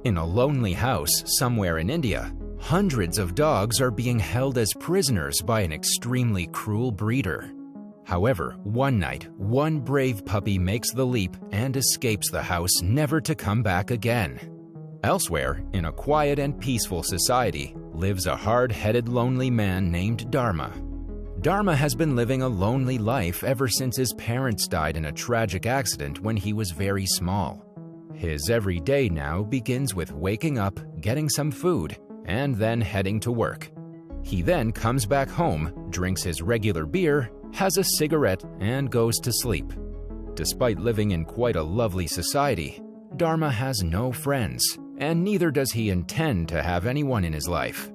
In a lonely house somewhere in India, hundreds of dogs are being held as prisoners by an extremely cruel breeder. However, one night, one brave puppy makes the leap and escapes the house, never to come back again. Elsewhere, in a quiet and peaceful society, lives a hard-headed lonely man named Dharma. Dharma has been living a lonely life ever since his parents died in a tragic accident when he was very small. His every day now begins with waking up, getting some food, and then heading to work. He then comes back home, drinks his regular beer, has a cigarette, and goes to sleep. Despite living in quite a lovely society, Dharma has no friends, and neither does he intend to have anyone in his life.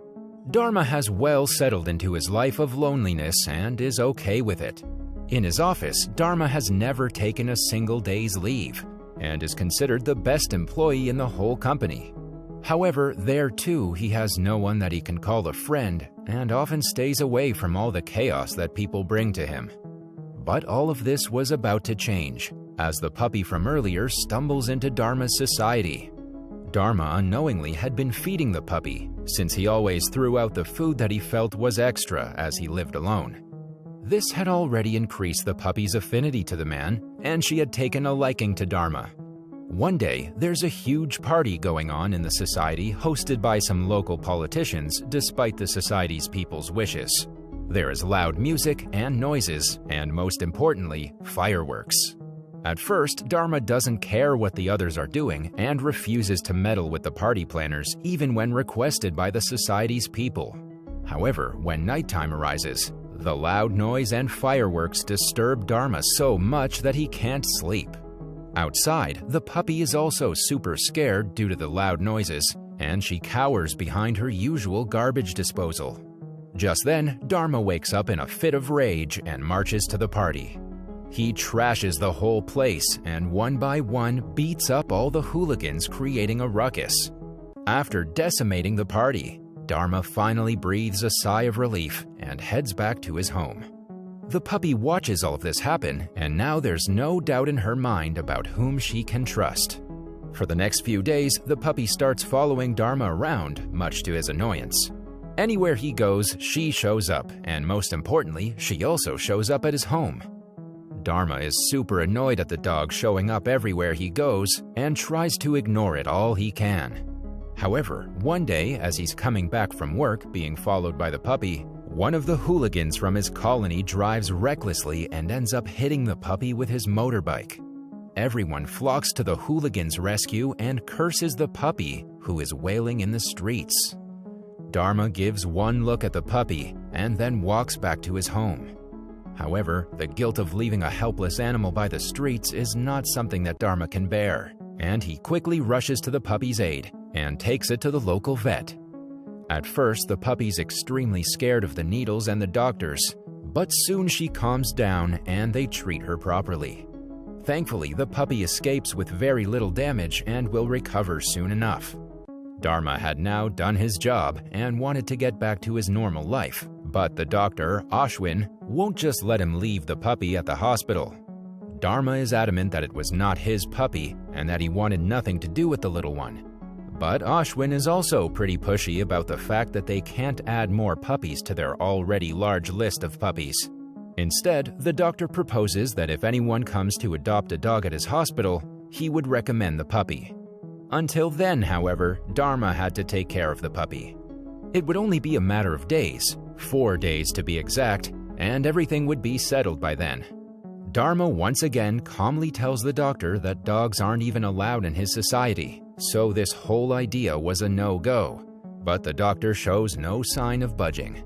Dharma has well settled into his life of loneliness and is okay with it. In his office, Dharma has never taken a single day's leave and is considered the best employee in the whole company. However, there too he has no one that he can call a friend and often stays away from all the chaos that people bring to him. But all of this was about to change, as the puppy from earlier stumbles into Dharma's society. Dharma unknowingly had been feeding the puppy, since he always threw out the food that he felt was extra as he lived alone. This had already increased the puppy's affinity to the man, and she had taken a liking to Dharma. One day, there's a huge party going on in the society hosted by some local politicians despite the society's people's wishes. There is loud music and noises, and most importantly, fireworks. At first, Dharma doesn't care what the others are doing and refuses to meddle with the party planners even when requested by the society's people. However, when nighttime arises, the loud noise and fireworks disturb Dharma so much that he can't sleep. Outside, the puppy is also super scared due to the loud noises, and she cowers behind her usual garbage disposal. Just then, Dharma wakes up in a fit of rage and marches to the party. He trashes the whole place and one by one beats up all the hooligans, creating a ruckus. After decimating the party, Dharma finally breathes a sigh of relief and heads back to his home. The puppy watches all of this happen, and now there's no doubt in her mind about whom she can trust. For the next few days, the puppy starts following Dharma around, much to his annoyance. Anywhere he goes, she shows up, and most importantly, she also shows up at his home. Dharma is super annoyed at the dog showing up everywhere he goes and tries to ignore it all he can. However, one day, as he's coming back from work being followed by the puppy, one of the hooligans from his colony drives recklessly and ends up hitting the puppy with his motorbike. Everyone flocks to the hooligan's rescue and curses the puppy, who is wailing in the streets. Dharma gives one look at the puppy and then walks back to his home. However, the guilt of leaving a helpless animal by the streets is not something that Dharma can bear, and he quickly rushes to the puppy's aid and takes it to the local vet. At first, the puppy's extremely scared of the needles and the doctors, but soon she calms down and they treat her properly. Thankfully, the puppy escapes with very little damage and will recover soon enough. Dharma had now done his job and wanted to get back to his normal life, but the doctor, Ashwin, won't just let him leave the puppy at the hospital. Dharma is adamant that it was not his puppy and that he wanted nothing to do with the little one. But Ashwin is also pretty pushy about the fact that they can't add more puppies to their already large list of puppies. Instead, the doctor proposes that if anyone comes to adopt a dog at his hospital, he would recommend the puppy. Until then, however, Dharma had to take care of the puppy. It would only be a matter of days, 4 days to be exact, and everything would be settled by then. Dharma once again calmly tells the doctor that dogs aren't even allowed in his society, so this whole idea was a no-go, but the doctor shows no sign of budging.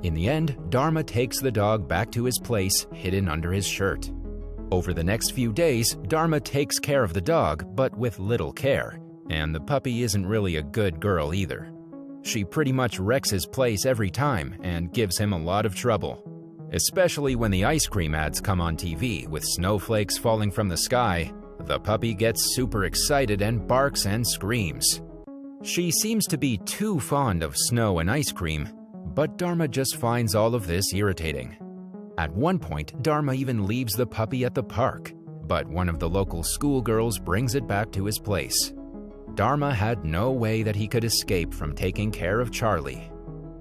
In the end, Dharma takes the dog back to his place, hidden under his shirt. Over the next few days, Dharma takes care of the dog, but with little care, and the puppy isn't really a good girl either. She pretty much wrecks his place every time and gives him a lot of trouble, especially when the ice cream ads come on TV with snowflakes falling from the sky. The puppy gets super excited and barks and screams. She seems to be too fond of snow and ice cream, but Dharma just finds all of this irritating. At one point, Dharma even leaves the puppy at the park, but one of the local schoolgirls brings it back to his place. Dharma had no way that he could escape from taking care of Charlie.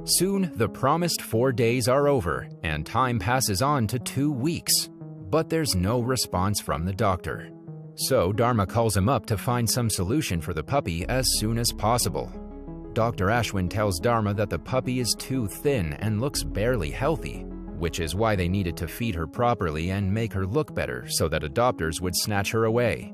Soon, the promised 4 days are over, and time passes on to 2 weeks. But there's no response from the doctor. So Dharma calls him up to find some solution for the puppy as soon as possible. Dr. Ashwin tells Dharma that the puppy is too thin and looks barely healthy, which is why they needed to feed her properly and make her look better so that adopters would snatch her away.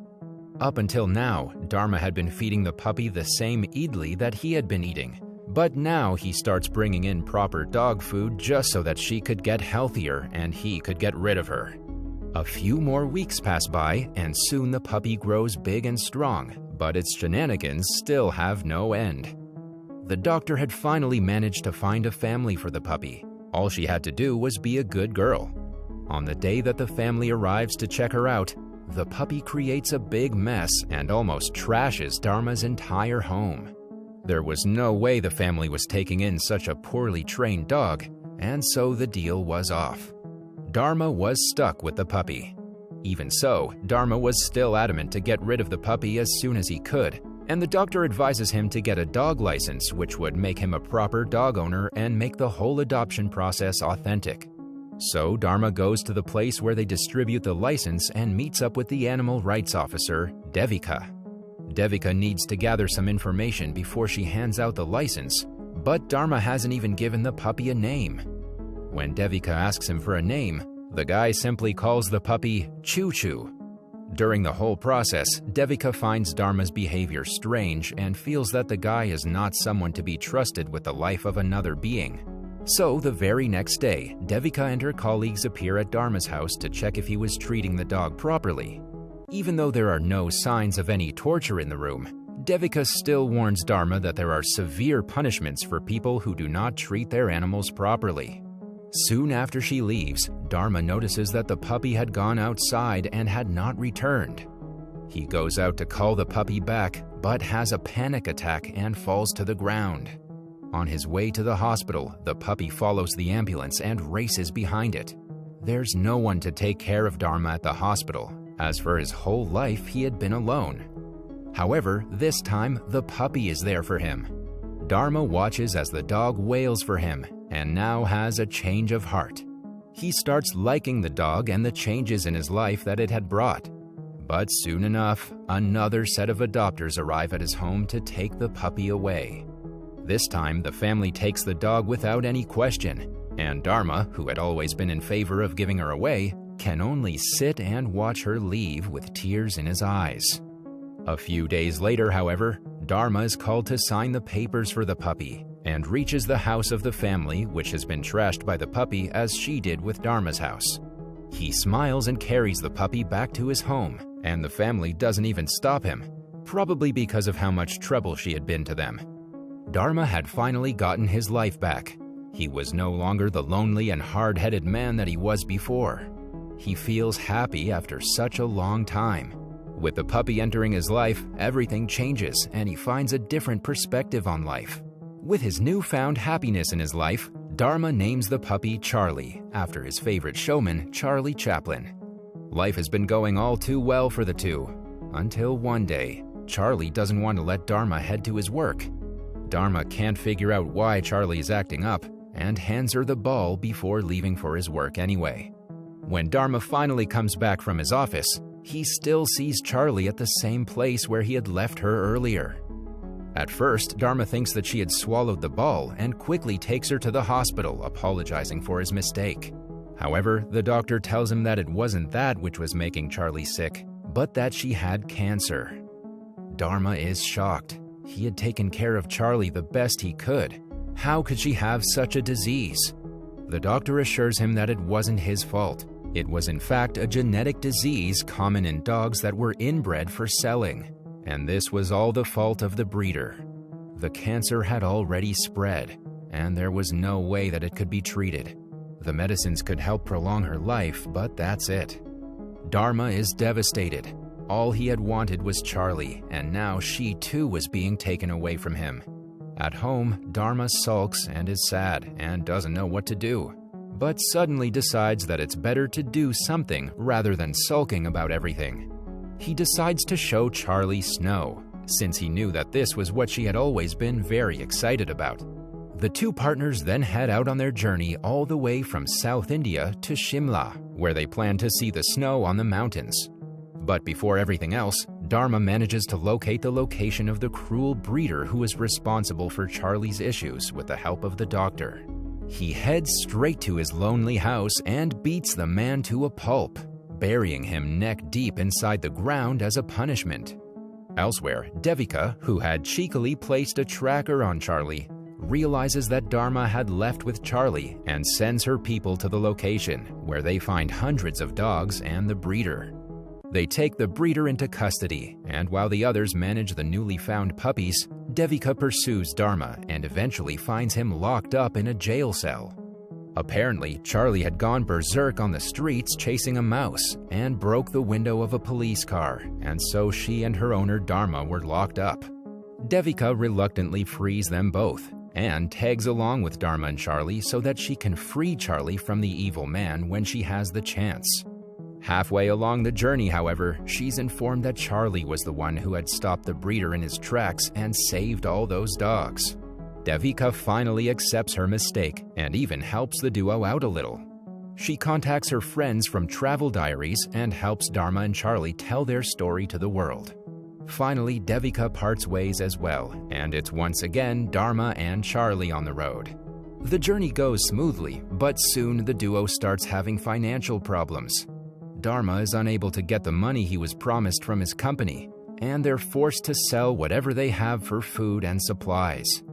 Up until now, Dharma had been feeding the puppy the same idli that he had been eating, but now he starts bringing in proper dog food just so that she could get healthier and he could get rid of her. A few more weeks pass by, and soon the puppy grows big and strong, but its shenanigans still have no end. The doctor had finally managed to find a family for the puppy. All she had to do was be a good girl. On the day that the family arrives to check her out, the puppy creates a big mess and almost trashes Dharma's entire home. There was no way the family was taking in such a poorly trained dog, and so the deal was off. Dharma was stuck with the puppy. Even so, Dharma was still adamant to get rid of the puppy as soon as he could, and the doctor advises him to get a dog license, which would make him a proper dog owner and make the whole adoption process authentic. So Dharma goes to the place where they distribute the license and meets up with the animal rights officer, Devika. Devika needs to gather some information before she hands out the license, but Dharma hasn't even given the puppy a name. When Devika asks him for a name, the guy simply calls the puppy Choo Choo. During the whole process, Devika finds Dharma's behavior strange and feels that the guy is not someone to be trusted with the life of another being. So the very next day, Devika and her colleagues appear at Dharma's house to check if he was treating the dog properly. Even though there are no signs of any torture in the room, Devika still warns Dharma that there are severe punishments for people who do not treat their animals properly. Soon after she leaves, Dharma notices that the puppy had gone outside and had not returned. He goes out to call the puppy back, but has a panic attack and falls to the ground. On his way to the hospital, the puppy follows the ambulance and races behind it. There's no one to take care of Dharma at the hospital, as for his whole life he had been alone. However, this time the puppy is there for him. Dharma watches as the dog wails for him and now has a change of heart. He starts liking the dog and the changes in his life that it had brought. But soon enough, another set of adopters arrive at his home to take the puppy away. This time, the family takes the dog without any question, and Dharma, who had always been in favor of giving her away, can only sit and watch her leave with tears in his eyes. A few days later, however, Dharma is called to sign the papers for the puppy and reaches the house of the family, which has been trashed by the puppy as she did with Dharma's house. He smiles and carries the puppy back to his home, and the family doesn't even stop him, probably because of how much trouble she had been to them. Dharma had finally gotten his life back. He was no longer the lonely and hard-headed man that he was before. He feels happy after such a long time. With the puppy entering his life, everything changes and he finds a different perspective on life. With his newfound happiness in his life, Dharma names the puppy Charlie, after his favorite showman, Charlie Chaplin. Life has been going all too well for the two, until one day, Charlie doesn't want to let Dharma head to his work. Dharma can't figure out why Charlie is acting up, and hands her the ball before leaving for his work anyway. When Dharma finally comes back from his office, he still sees Charlie at the same place where he had left her earlier. At first, Dharma thinks that she had swallowed the ball and quickly takes her to the hospital, apologizing for his mistake. However, the doctor tells him that it wasn't that which was making Charlie sick, but that she had cancer. Dharma is shocked. He had taken care of Charlie the best he could. How could she have such a disease? The doctor assures him that it wasn't his fault. It was in fact a genetic disease common in dogs that were inbred for selling, and this was all the fault of the breeder. The cancer had already spread, and there was no way that it could be treated. The medicines could help prolong her life, but that's it. Dharma is devastated. All he had wanted was Charlie, and now she too was being taken away from him. At home, Dharma sulks and is sad and doesn't know what to do, but suddenly decides that it's better to do something rather than sulking about everything. He decides to show Charlie snow, since he knew that this was what she had always been very excited about. The two partners then head out on their journey all the way from South India to Shimla, where they plan to see the snow on the mountains. But before everything else, Dharma manages to locate the location of the cruel breeder who is responsible for Charlie's issues with the help of the doctor. He heads straight to his lonely house and beats the man to a pulp, burying him neck deep inside the ground as a punishment. Elsewhere, Devika, who had cheekily placed a tracker on Charlie, realizes that Dharma had left with Charlie and sends her people to the location, where they find hundreds of dogs and the breeder. They take the breeder into custody, and while the others manage the newly found puppies, Devika pursues Dharma and eventually finds him locked up in a jail cell. Apparently, Charlie had gone berserk on the streets chasing a mouse and broke the window of a police car, and so she and her owner Dharma were locked up. Devika reluctantly frees them both and tags along with Dharma and Charlie so that she can free Charlie from the evil man when she has the chance. Halfway along the journey, however, she's informed that Charlie was the one who had stopped the breeder in his tracks and saved all those dogs. Devika finally accepts her mistake and even helps the duo out a little. She contacts her friends from Travel Diaries and helps Dharma and Charlie tell their story to the world. Finally, Devika parts ways as well, and it's once again Dharma and Charlie on the road. The journey goes smoothly, but soon the duo starts having financial problems. Dharma is unable to get the money he was promised from his company, and they're forced to sell whatever they have for food and supplies.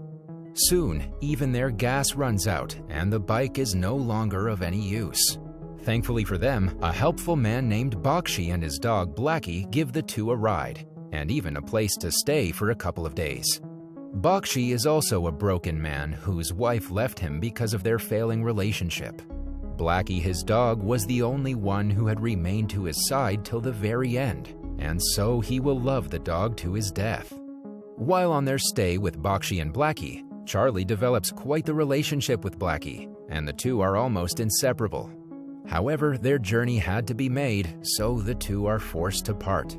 Soon, even their gas runs out, and the bike is no longer of any use. Thankfully for them, a helpful man named Bakshi and his dog Blackie give the two a ride, and even a place to stay for a couple of days. Bakshi is also a broken man whose wife left him because of their failing relationship. Blackie, his dog, was the only one who had remained to his side till the very end, and so he will love the dog to his death. While on their stay with Bakshi and Blackie, Charlie develops quite the relationship with Blackie, and the two are almost inseparable. However, their journey had to be made, so the two are forced to part.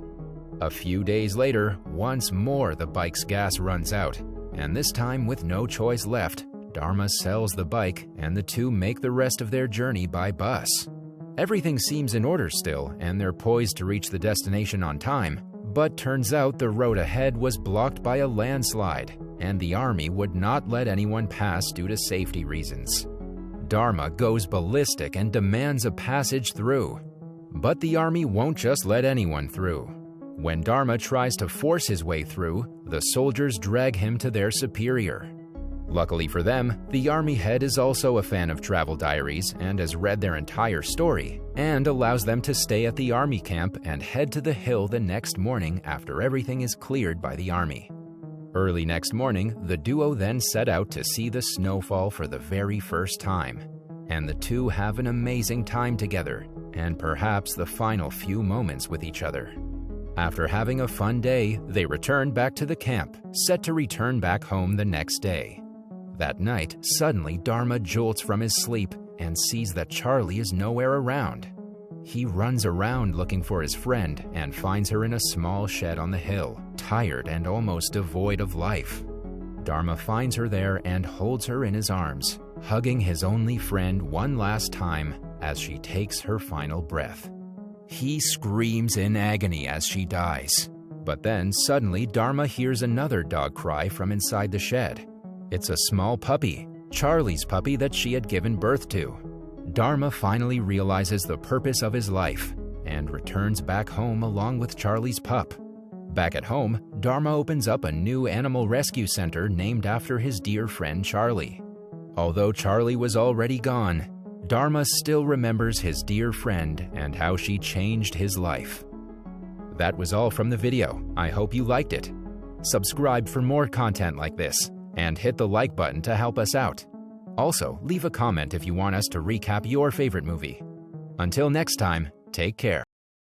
A few days later, once more the bike's gas runs out, and this time with no choice left, Dharma sells the bike and the two make the rest of their journey by bus. Everything seems in order still, and they're poised to reach the destination on time, but turns out the road ahead was blocked by a landslide, and the army would not let anyone pass due to safety reasons. Dharma goes ballistic and demands a passage through. But the army won't just let anyone through. When Dharma tries to force his way through, the soldiers drag him to their superior. Luckily for them, the army head is also a fan of Travel Diaries and has read their entire story, and allows them to stay at the army camp and head to the hill the next morning after everything is cleared by the army. Early next morning, the duo then set out to see the snowfall for the very first time, and the two have an amazing time together, and perhaps the final few moments with each other. After having a fun day, they return back to the camp, set to return back home the next day. That night, suddenly Dharma jolts from his sleep and sees that Charlie is nowhere around. He runs around looking for his friend and finds her in a small shed on the hill, tired and almost devoid of life. Dharma finds her there and holds her in his arms, hugging his only friend one last time as she takes her final breath. He screams in agony as she dies. But then suddenly Dharma hears another dog cry from inside the shed. It's a small puppy, Charlie's puppy that she had given birth to. Dharma finally realizes the purpose of his life and returns back home along with Charlie's pup. Back at home, Dharma opens up a new animal rescue center named after his dear friend Charlie. Although Charlie was already gone, Dharma still remembers his dear friend and how she changed his life. That was all from the video. I hope you liked it. Subscribe for more content like this, and hit the like button to help us out. Also, leave a comment if you want us to recap your favorite movie. Until next time, take care.